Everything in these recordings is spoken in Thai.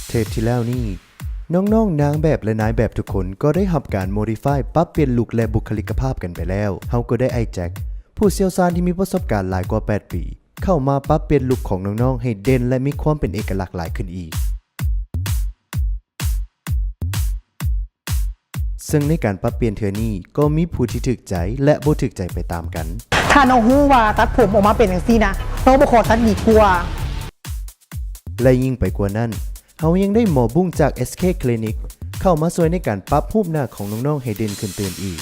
เทปที่แล้วนี่น้องๆนางแบบและนายแบบทุกคนก็ได้รับการโมดิฟายปรับเปลี่ยนลุคและบุคลิกภาพกันไปแล้วเฮาก็ได้ไอ้แจ็คผู้เชี่ยวชาญที่มีประสบการณ์หลายกว่า8ปีเข้ามาปรับเปลี่ยนลุคของน้องๆให้เด่นและมีความเป็นเอกลักษณ์หลายขึ้นอีกซึ่งในการปรับเปลี่ยนเทื่อนี้ก็มีผู้ที่ถึกใจและบ่ถึกใจไปตามกันถ้าน้องฮู้ว่าตัดผมออกมาเป็นจังซี่นะน้องบ่ขอตัดดีกว่าและยิ่งไปกว่านั้นเฮายังได้หมอบุ้งจาก SK Clinic เข้ามาช่วยในการปรับรูปหน้าของน้องๆให้เด่นขึ้นเติมอีก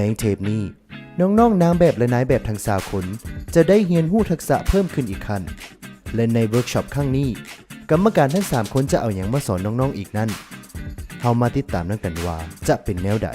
ในเทปนี้น้องๆนางแบบและนายแบบทั้ง3คนจะได้เรียนรู้ทักษะเพิ่มขึ้นอีกขั้นและในเวิร์กช็อปครั้งนี้กรรมการทั้ง3คนจะเอาอย่างมาสอนน้องๆอีกนั่นเฮามาติดตามนั่นกันว่าจะเป็นแนวใด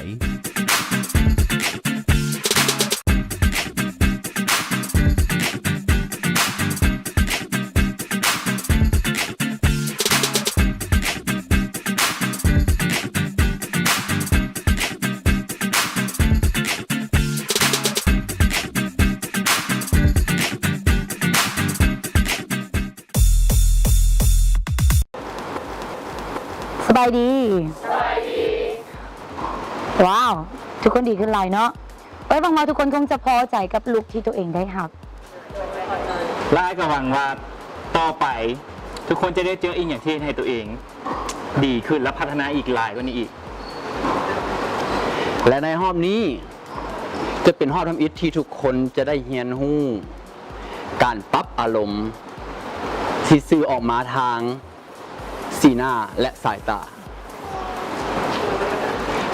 สบายดีว้าวทุกคนดีขึ้นหลายเนาะไว้ฟังมาทุกคนคงจะพอใจกับลุคที่ตัวเองได้ครับและก็หวังว่าต่อไปทุกคนจะได้เจออีกอย่างที่ให้ตัวเองดีขึ้นและพัฒนาอีกหลายกว่านี้อีกและในรอบนี้จะเป็นรอบทำอิฐที่ทุกคนจะได้เรียนรู้การปรับอารมณ์ที่สื่อออกมาทางสีหน้าและสายตา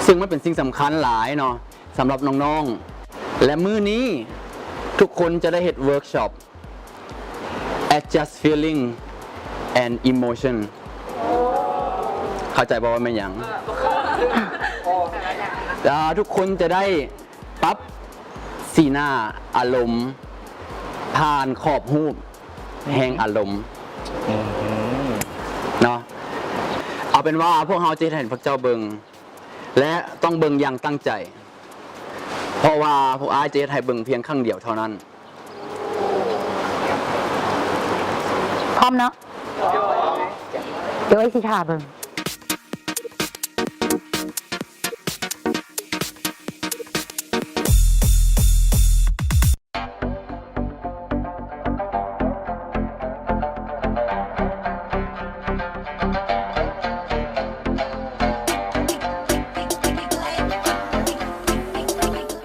ซึ่งมันเป็นสิ่งสำคัญหลายเนาะสำหรับน้องๆและมื้อนี้ทุกคนจะได้เฮ็ดเวิร์กช็อป adjust feeling and emotion เข้าใจบ่ว่าเป็นหยังทุกคนจะได้ปรับสีหน้าอารมณ์ผ่านขอบรูปแห่งอารมณ์เนาะเอาเป็นว่าพวกเราจะเห็นพวกเจ้าเบิงและต้องเบิงอย่างตั้งใจเพราะว่าพวกอาจะให้เบิงเพียงครั้งเดียวเท่านั้นพร้อมเนาะเดี๋ยวไว้สิท่าเบิง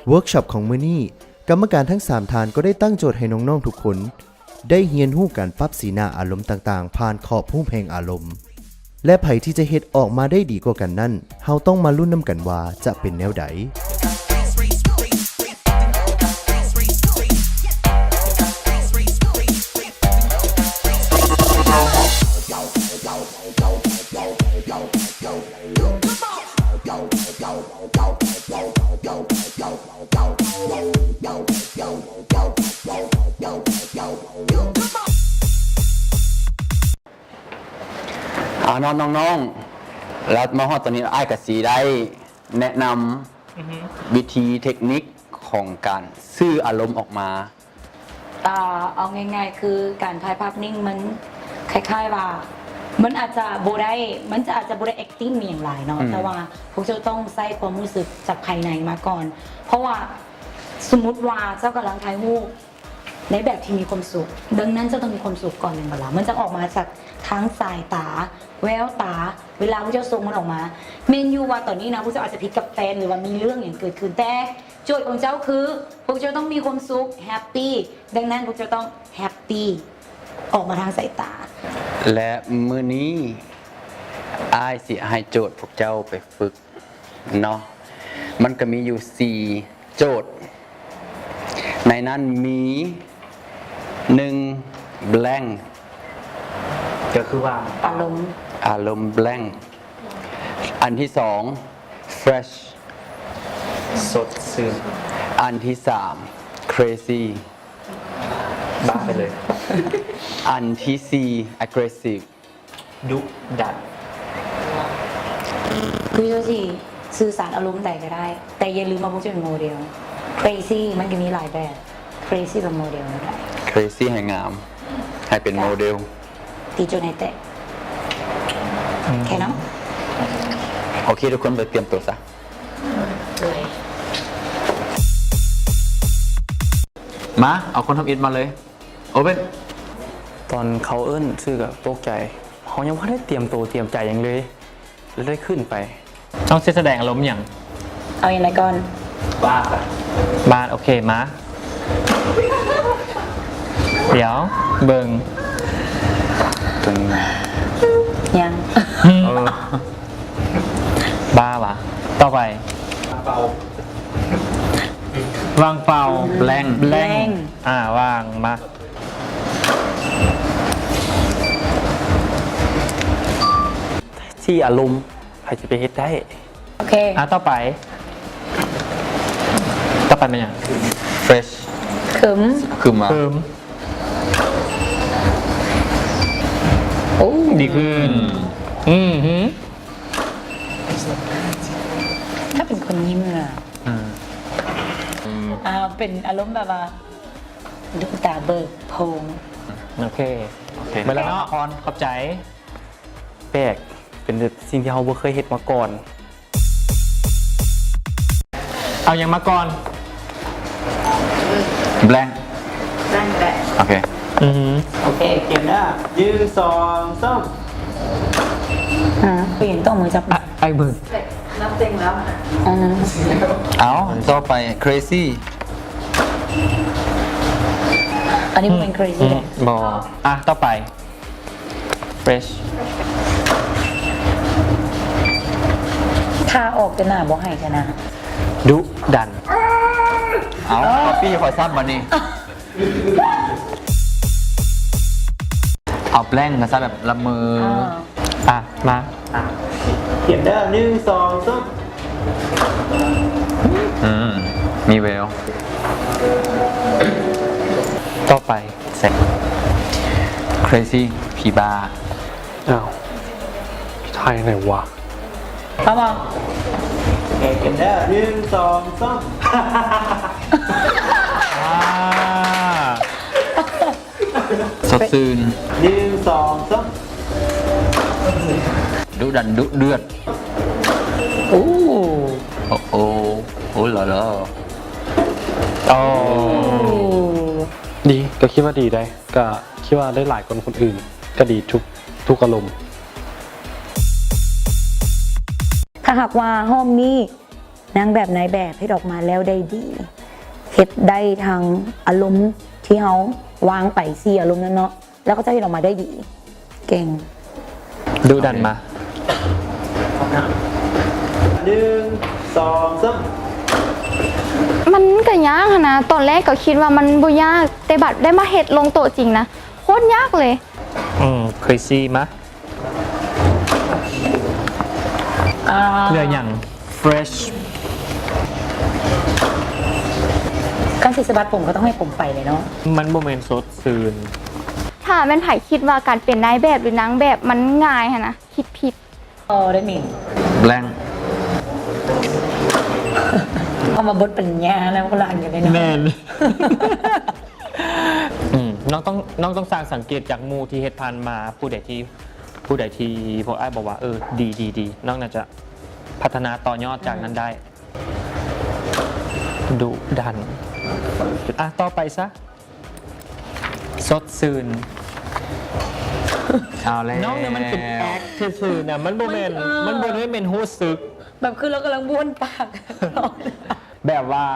เวิร์กช็อปของมื้อนี้กรรมการทั้ง3ท่านก็ได้ตั้งโจทย์ให้น้องๆทุกคนได้เรียนรู้การปรับสีหน้าอารมณ์ต่างๆผ่านขอบรูปแห่งอารมณ์และไผที่จะเฮ็ดออกมาได้ดีกว่ากันนั้นเฮาต้องมาลุ้นนำกันว่าจะเป็นแนวใดน้องๆแล้วมาฮอดตอนนี้อ้ายกับสีได้แนะนำวิธีเทคนิคของการสื่ออารมณ์ออกมา เอาง่ายๆคือการถ่ายภาพนิ่งมันคล้ายๆว่ามันอาจจะโบได้อาจจะโบได้ acting มีอย่างไรเนาะแต่ว่าพวกเจ้าต้องใส่ความรู้สึกจากภายในมาก่อนเพราะว่าสมมุติว่าเจ้ากำลังถ่ายรูป ในแบบที่มีความสุขดังนั้นจะต้องมีความสุขก่อนเป็นเวลามันจะออกมาจากทั้งสายตาแววตาเวลาผู้เจ้าทรงมันออกมาเมนยูว่าตอนนี้นะผู้เจ้าอาจจะผิดกับแฟนหรือว่ามีเรื่องอย่างเกิดขึ้นแต่โจทย์ของเจ้าคือพวกเจ้าต้องมีความสุขแฮปปี้ดังนั้นพวกเจ้าต้องแฮปปี้ออกมาทางสายตา และมื้อนี้อ้ายสิให้โจทย์พวกเจ้าไปฝึกเนาะมันก็มีอยู่4โจทย์ในนั้นมี1 blank ก็คือว่า อารมณ์ อารมณ์ blank อันที่2 fresh สดชื่น อันที่3 crazy บ้าไปเลย อันที่4 aggressive ดุดัน คือเจ้าสิสื่อสารอารมณ์ใดก็ได้ แต่อย่าลืมมาพวกเจ้าเป็นโมเดล crazy มันก็มีหลายแบบ crazy เป็นโมเดลไม่ได้ crazy ให้งาม ให้เป็นโมเดล ตีโจในแตะแค่นั้น โอเค ทุกคนไปเตรียมตัวซะ มาเอาคนทำอินมาเลย โอเว่น ตอนเขาเอิ้นชื่อกับตกใจเขายังไม่ได้เตรียมตัวเตรียมใจอย่างเลยแล้วได้ขึ้นไป ต้องแสดงอารมณ์อย่าง เอาอย่างไรก่อน บ้าบ้าโอเคมาเดี๋ยวเบิง ตัวนี้นะ ยัง บ้าวะต่อไปวางเป่าแรงวางมา ที่อารมณ์ใครจะไปเฮ็ดได้ โอเค ต่อไปเป็นอย่าง fresh ขึม คือมา เพิ่ม โอ้ ดีขึ้นหืม ถ้าเป็นคนยิ้มอะเป็นอารมณ์แบบว่าดูตาเบิกโพง โอเค โอเค ไปแล้วเนาะพรขอบใจ แปลกเป็นสิ่งที่เราบ่เคยเฮ็ดมาก่อน เอายังมาก่อน blank นั่นแหละ โอเค โอเคเก็บได้เปลี่ยนต้องมือจับ ไอ้มึง นับเต็งแล้วอ๋อ เอาต่อไป crazy อันนี้เป็น crazy เลย บอต่อไป fresh ถ้าออกจะหน้าบอกให้กันนะ ดุดัน เอาคอฟฟี่ขอซับมานี่ เอาแปลงมาซับแบบละเมอ มา มีเวล ต่อไป เสร็จ crazy ผีบา อ้าวไทยไหนวะ เข้ามา สดซื่นดุดันดุเดือด โอ้ โอ้โอ้โอ้หล่อ โอ้ ดีก็คิดว่าดีได้ก็คิดว่าได้หลายคนอื่น ก็ดีทุกอารมณ์ ถ้าหากว่าห้องนี้นางแบบนายแบบให้ออกมาแล้วได้ดีเฮ็ดได้ทางอารมณ์ที่เขาวางไป4อารมณ์นั้นเนาะแล้วก็จะเฮ็ดออกมาได้ดี เก่ง ดุดันมา มันก็ยากอะนะตอนแรกก็คิดว่ามันบ่ยากแต่บัดได้มาเฮ็ดลงโต๊ะจริงนะโคตรยากเลย crazy มาเรืออย่าง fresh การศิษบัตผมก็ต้องให้ผมไปเลยเนาะ มันโมเมนต์สดซื่น ถ้าแม่นไผคิดว่าการเป็นนายแบบหรือนางแบบมันง่ายฮะนะคิดผิด ได้มิน blank เอามาบดปัญญาแล้วก็ละอันกันเลยนะ แมน น้องต้องสร้างสังเกตจากหมูที่เฮ็ดพันมาผู้ใดที่พวกไอ้ายบอกว่าดีน้องน่าจะพัฒนาต่อยอดจากนั้นได้ดุดันต่อไปซะ สดซื่น เอาแล้ว น้องเนี่ยมันเป็นแอคซื่อๆนะมันโบเมนมันโบได้เป็นฮู้สึก แบบคือเรากำลังบ้วนปาก แบบว่า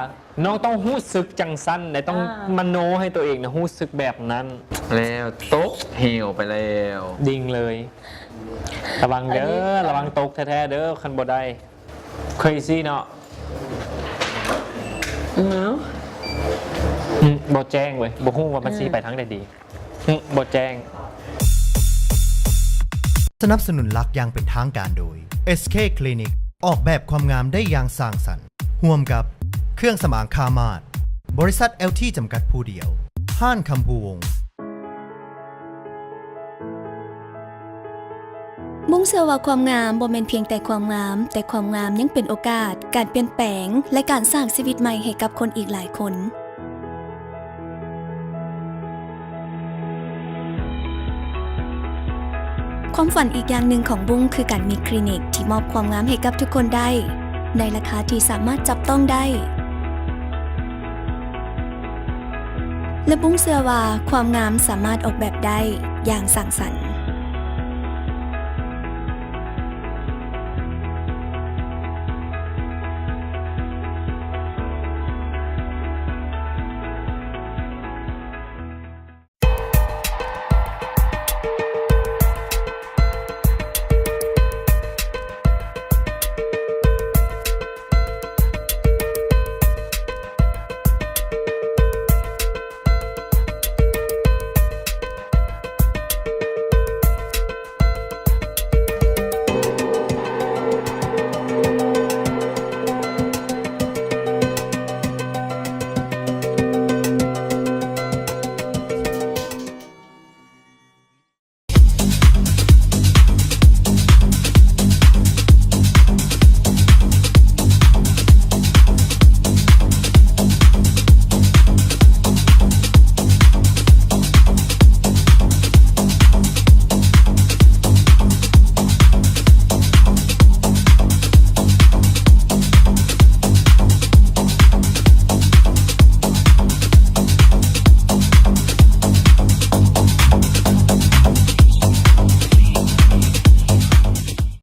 น้องต้องฮู้สึกจังสั้นแต่ต้อง อ่าม โนให้ตัวเองนะฮู้สึกแบบนั้น แล้วตกเหวไปแล้ว ดิ่งเลย ระวังเด้อระวังตกแท้ๆเด้อคันบ่ได้ crazy เนาะบ่แจ้งเว้ยบ่ฮู้ว่ามันสิไปทางใดดีบ่แจ้ง สนับสนุนหลักอย่างเป็นทางการโดย SK Clinic ออกแบบความงามได้อย่างสร้างสรรค์ร่วมกับเครื่องสมางคามาดบริษัท LT จำกัดผู้เดียวห้านคำพูวงศ์ บุ้งเชื่อว่าความงามบ่แม่นเพียงแต่ความงาม แต่ความงามยังเป็นโอกาส การเปลี่ยนแปลง และการสร้างชีวิตใหม่ให้กับคนอีกหลายคน ความฝันอีกอย่างหนึ่งของบุ้งคือการมีคลินิกที่มอบความงามให้กับทุกคนได้ ในราคาที่สามารถจับต้องได้ และบุ้งเชื่อว่าความงามสามารถออกแบบได้อย่างสร้างสรรค์